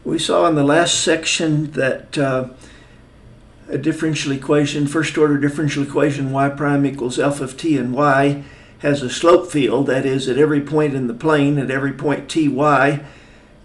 We saw in the last section that a differential equation, first order differential equation y prime equals f of t and y has a slope field, that is at every point in the plane, at every point ty,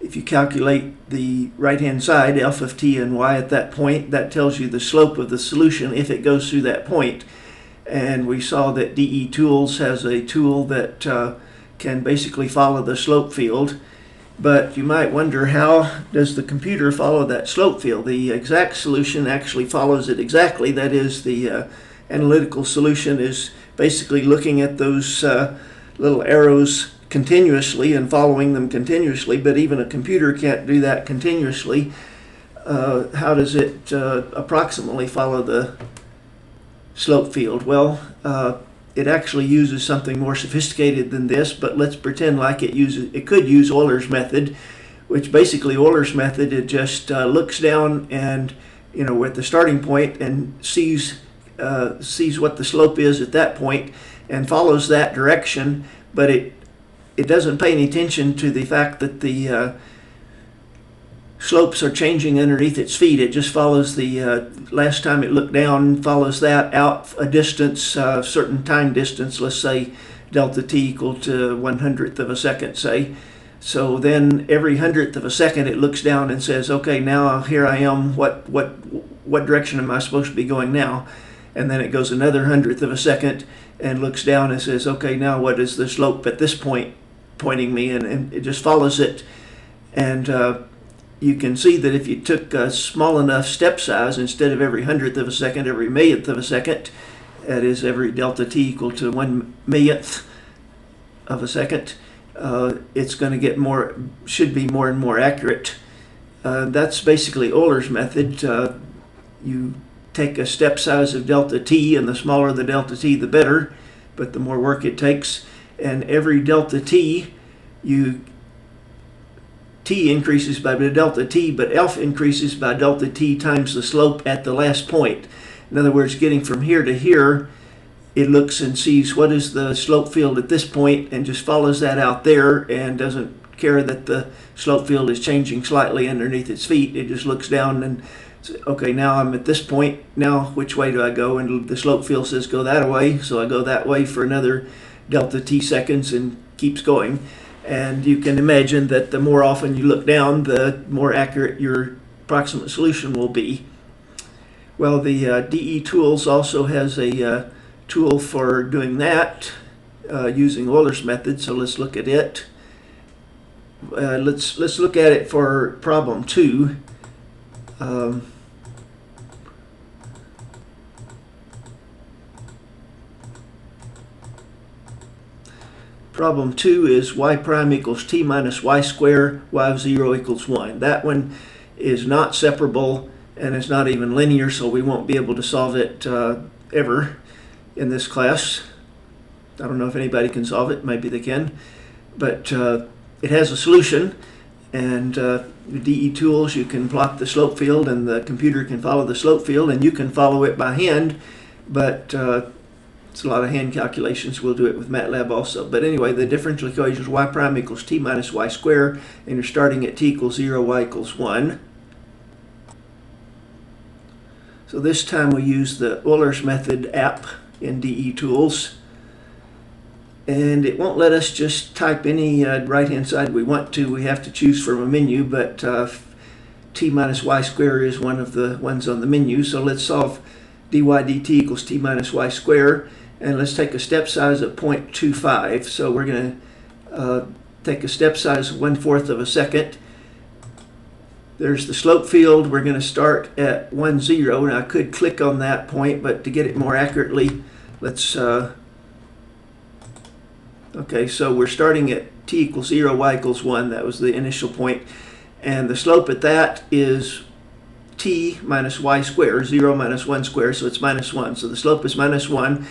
if you calculate the right hand side, f of t and y at that point, that tells you the slope of the solution if it goes through that point. And we saw that DE Tools has a tool that can basically follow the slope field. But you might wonder, how does the computer follow that slope field? The exact solution actually follows it exactly. That is, the analytical solution is basically looking at those little arrows continuously and following them continuously, but even a computer can't do that continuously. How does it approximately follow the slope field? Well, it actually uses something more sophisticated than this, but let's pretend like it could use Euler's method, which basically Euler's method, it just looks down and, at the starting point and sees what the slope is at that point and follows that direction, but it doesn't pay any attention to the fact that the slopes are changing underneath its feet. It just follows the last time it looked down, follows that out a distance, certain time distance, let's say delta t equal to 1/100th of a second, say. So then every 100th of a second it looks down and says, okay, now here I am, what direction am I supposed to be going now? And then it goes another 100th of a second and looks down and says, okay, now what is the slope at this point pointing me? And it just follows it. And you can see that if you took a small enough step size, instead of every 100th of a second, every millionth of a second, that is every delta t equal to 1/1,000,000th of a second, it's going to get should be more and more accurate. That's basically Euler's method. You take a step size of delta t, and the smaller the delta t, the better, but the more work it takes. And every delta t, t increases by delta t, but f increases by delta t times the slope at the last point. In other words, getting from here to here, it looks and sees what is the slope field at this point and just follows that out there and doesn't care that the slope field is changing slightly underneath its feet. It just looks down and says, okay, now I'm at this point, now which way do I go? And the slope field says go that way, so I go that way for another delta t seconds and keeps going. And you can imagine that the more often you look down, the more accurate your approximate solution will be. Well, the DE Tools also has a tool for doing that using Euler's method, so let's look at it. Let's look at it for problem 2. Problem 2 is y prime equals t minus y squared, y of 0 equals 1. That one is not separable and it's not even linear, so we won't be able to solve it ever in this class. I don't know if anybody can solve it, maybe they can, but it has a solution. And with DE Tools, you can plot the slope field and the computer can follow the slope field, and you can follow it by hand, but it's a lot of hand calculations. We'll do it with MATLAB also. But anyway, the differential equation is y prime equals t minus y squared, and you're starting at t equals 0, y equals 1. So this time we use the Euler's method app in DE Tools. And it won't let us just type any right-hand side we want to. We have to choose from a menu, but t minus y squared is one of the ones on the menu. So let's solve dy dt equals t minus y squared. And let's take a step size of 0.25. So we're going to take a step size of 1/4 of a second. There's the slope field. We're going to start at 1, 0. Now I could click on that point, but to get it more accurately, let's... okay, so we're starting at t equals 0, y equals 1. That was the initial point. And the slope at that is t minus y squared, 0 minus 1 squared, so it's minus 1. So the slope is minus 1.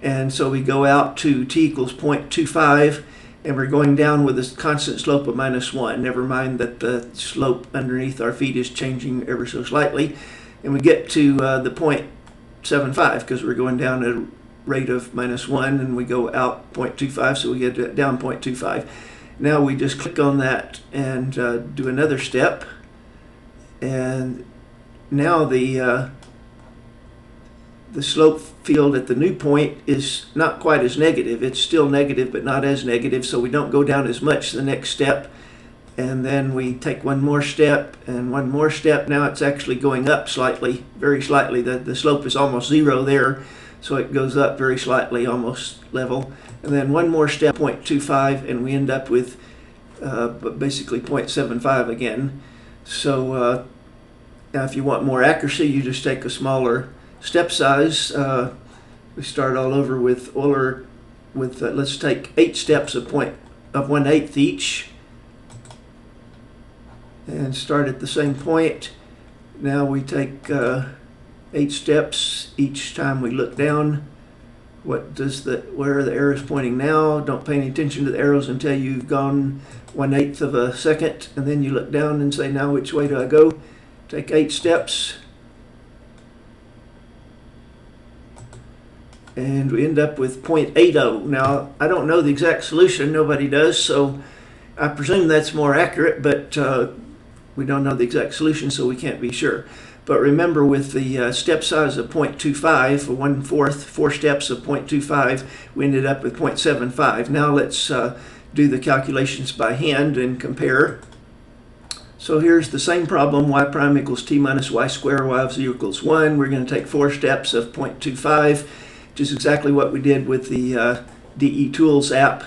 And so we go out to t equals 0.25, and we're going down with a constant slope of minus 1. Never mind that the slope underneath our feet is changing ever so slightly. And we get to the 0.75 because we're going down at a rate of minus 1, and we go out 0.25, so we get down 0.25. Now we just click on that and do another step. And now the slope field at the new point is not quite as negative. It's still negative, but not as negative, so we don't go down as much the next step. And then we take one more step and one more step. Now it's actually going up slightly, very slightly. The slope is almost zero there, so it goes up very slightly, almost level. And then one more step, 0.25, and we end up with basically 0.75 again. So now if you want more accuracy, you just take a smaller step size. We start all over with Euler with, let's take 8 steps of 1/8 each. And start at the same point. Now we take 8 steps each time we look down. Where are the arrows pointing now? Don't pay any attention to the arrows until you've gone 1/8 of a second, and then you look down and say, now which way do I go? Take 8 steps. And we end up with 0.80. Now, I don't know the exact solution, nobody does, so I presume that's more accurate, but we don't know the exact solution, so we can't be sure. But remember, with the step size of 0.25, for 1/4, 4 steps of 0.25, we ended up with 0.75. Now let's do the calculations by hand and compare. So here's the same problem, y prime equals t minus y squared, y of 0 equals 1. We're going to take 4 steps of 0.25, which is exactly what we did with the DE Tools app.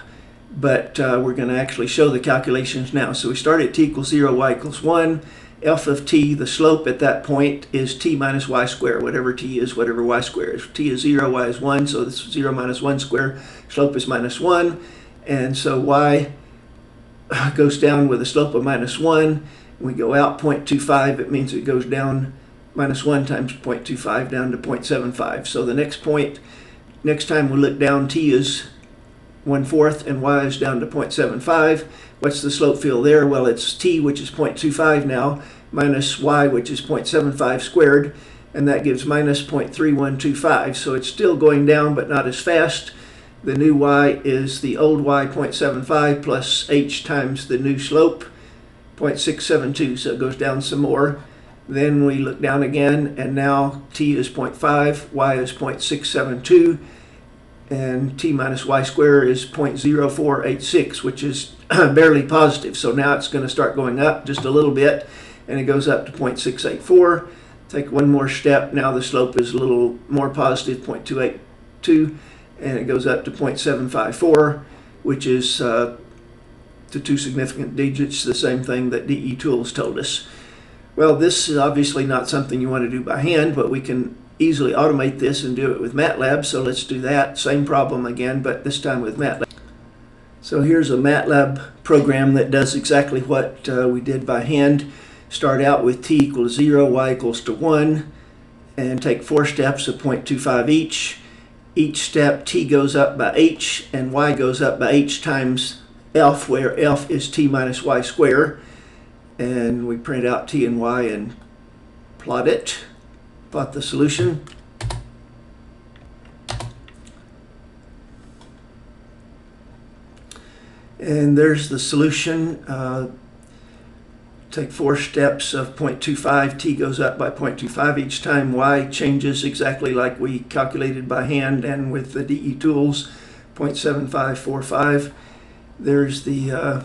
But we're going to actually show the calculations now. So we start at t equals 0, y equals 1. F of t, the slope at that point, is t minus y squared. Whatever t is, whatever y squared is. T is 0, y is 1, so this is 0 minus 1 squared. Slope is minus 1. And so y goes down with a slope of minus 1. We go out 0.25. It means it goes down minus 1 times 0.25 down to 0.75. So the next time we look down, t is 1/4 and y is down to 0.75. What's the slope field there? Well, it's t, which is 0.25 now, minus y, which is 0.75 squared, and that gives minus 0.3125. So it's still going down, but not as fast. The new y is the old y, 0.75, plus h times the new slope, 0.672, so it goes down some more. Then we look down again, and now t is 0.5, y is 0.672, and t minus y squared is 0.0486, which is barely positive. So now it's going to start going up just a little bit, and it goes up to 0.684. Take one more step. Now the slope is a little more positive, 0.282, and it goes up to 0.754, which is to 2 significant digits, the same thing that DE Tools told us. Well, this is obviously not something you want to do by hand, but we can easily automate this and do it with MATLAB, so let's do that. Same problem again, but this time with MATLAB. So here's a MATLAB program that does exactly what we did by hand. Start out with t equals 0, y equals to 1, and take 4 steps of 0.25 each. Each step t goes up by h, and y goes up by h times f, where f is t minus y squared. And we print out t and y and plot it. Plot the solution. And there's the solution. Take 4 steps of 0.25. T goes up by 0.25 each time. Y changes exactly like we calculated by hand and with the DE Tools, 0.7545. There's the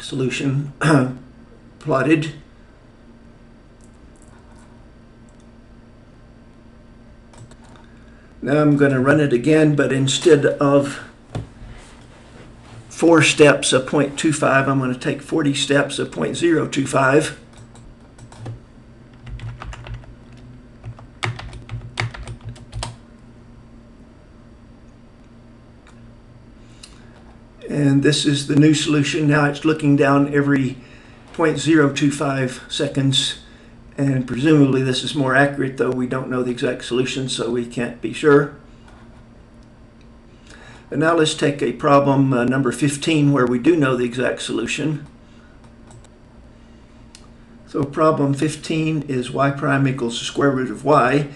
solution plotted. Now I'm going to run it again, but instead of 4 steps of 0.25, I'm going to take 40 steps of 0.025. And this is the new solution. Now it's looking down every 0.025 seconds. And presumably this is more accurate, though we don't know the exact solution, so we can't be sure. And now let's take a problem number 15 where we do know the exact solution. So problem 15 is y prime equals the square root of y.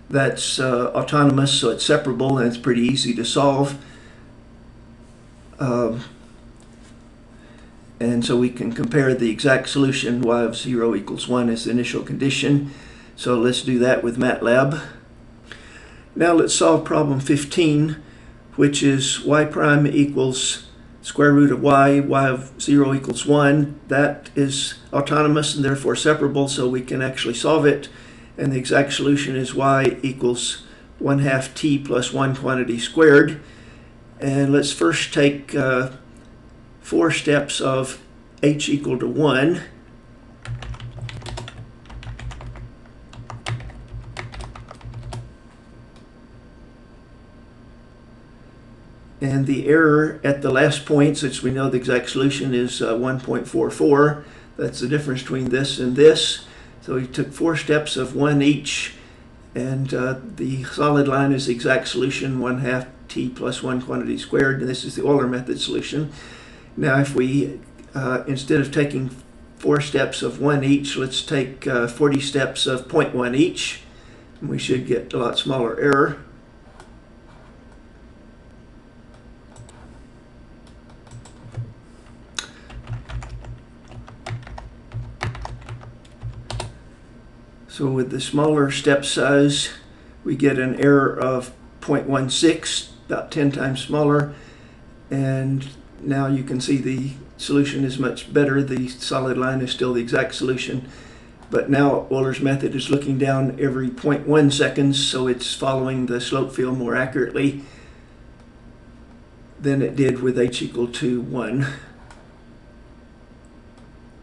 That's autonomous, so it's separable, and it's pretty easy to solve. And so we can compare the exact solution, y of 0 equals 1 as the initial condition. So let's do that with MATLAB. Now let's solve problem 15, which is y prime equals square root of y of 0 equals 1. That is autonomous and therefore separable, so we can actually solve it. And the exact solution is y equals 1/2 t plus 1 quantity squared. And let's first take 4 steps of h equal to 1. And the error at the last point, since we know the exact solution is 1.44, that's the difference between this and this. So we took 4 steps of 1 each, and the solid line is the exact solution, 1/2 t plus 1 quantity squared, and this is the Euler method solution. Now if we, instead of taking 4 steps of 1 each, let's take 40 steps of 0.1 each, and we should get a lot smaller error. So with the smaller step size, we get an error of 0.16, about 10 times smaller. And now you can see the solution is much better. The solid line is still the exact solution. But now Euler's method is looking down every 0.1 seconds, so it's following the slope field more accurately than it did with h equal to 1.